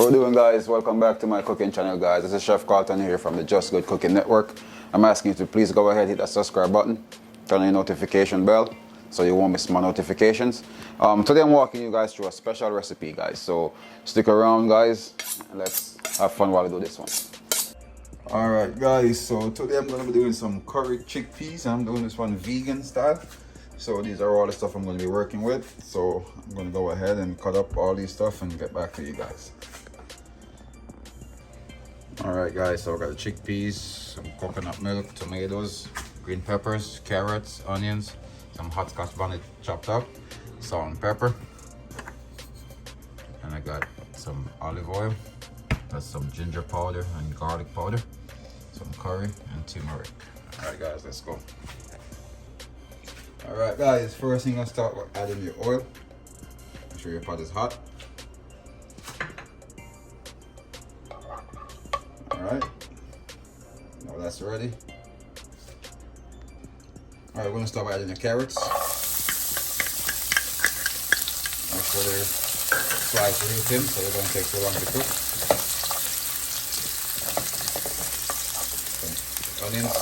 What we're doing, guys, welcome back to my cooking channel, guys. This is Chef Carlton here from the Just Good Cooking Network. I'm asking you to please go ahead, hit that subscribe button, turn on your notification bell so you won't miss my notifications. Today I'm walking you guys through a special recipe, guys, so stick around, guys, and let's have fun while we do this one. Alright, guys, so today I'm going to be doing some curry chickpeas. I'm doing this one vegan style. So these are all the stuff I'm going to be working with. So I'm going to go ahead and cut up all these stuff and get back to you guys. Alright, guys, so I got the chickpeas, some coconut milk, tomatoes, green peppers, carrots, onions, some hot scotch bonnet chopped up, salt and pepper, and I got some olive oil, got some ginger powder and garlic powder, some curry and turmeric. Alright, guys, let's go. Alright, guys, first thing, I'll start with adding your oil. Make sure your pot is hot. Alright, now that's ready. Alright, we're going to start by adding the carrots. Make sure they're sliced really thin so they don't take too long to cook. Some onions.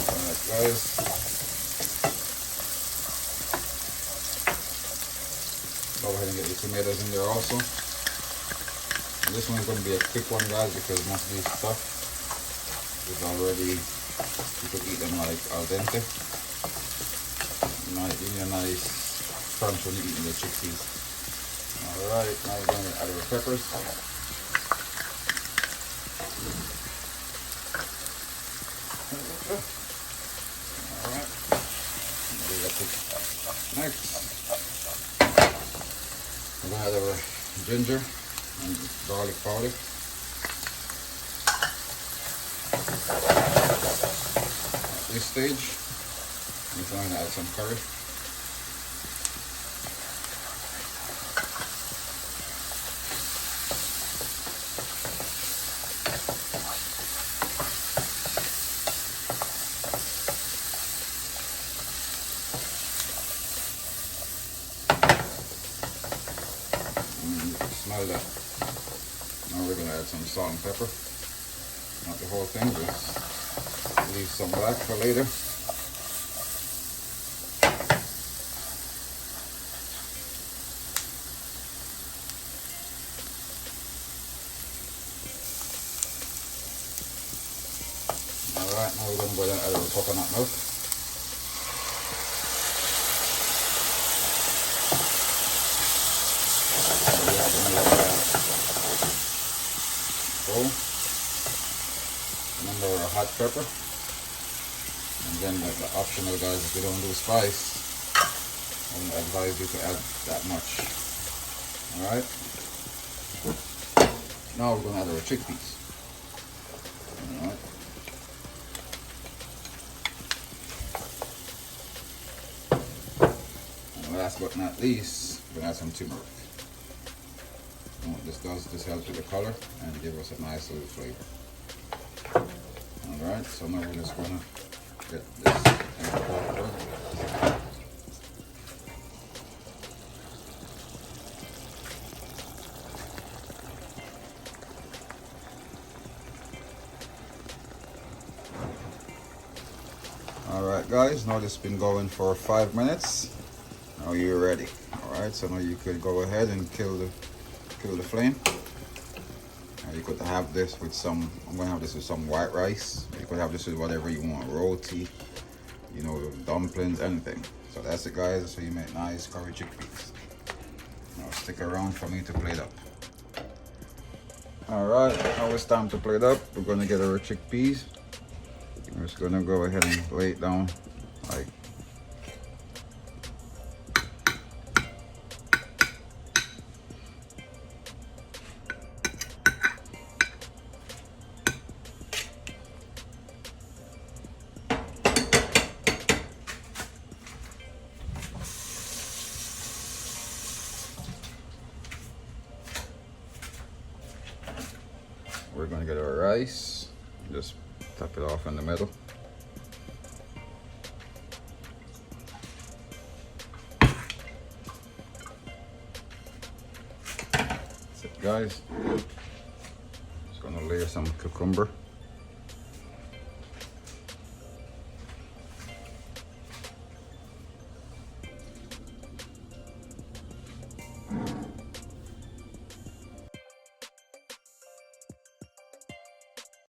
Alright, guys. Go ahead and get the tomatoes in there also. This one's going to be a quick one, guys, because most of these stuff is already, you could eat them like al dente. Give me a nice crunch when you're eating the chickpeas. Alright, now we're going to add our peppers. Alright, next, we're going to add our ginger and garlic powder. At this stage, we're going to add some curry. Smell that. Now we're going to add some salt and pepper. Not the whole thing, just leave some black for later. Alright, now we're going to go ahead and add our coconut milk. Remember our hot pepper, and then the optional, guys, if you don't do spice, I wouldn't advise you to add that much. Alright, now we're going to add our chickpeas. Alright, and last but not least, we're going to add some turmeric. And what this does, this helps with the color and give us a nice little flavor. Alright, so now we're just gonna get this in the pot. Alright, guys, now this has been going for 5 minutes. Now you're ready. Alright, so now you could go ahead and kill the flame. You could have this with some, I'm going to have this with some white rice. You could have this with whatever you want, roti, you know, dumplings, anything. So that's it, guys. So you make nice curry chickpeas. Now stick around for me to plate up. Alright, now it's time to plate up. We're going to get our chickpeas. We're just going to go ahead and lay it down like we're going to get our rice, just tap it off in the middle. guys. Just gonna layer some cucumber.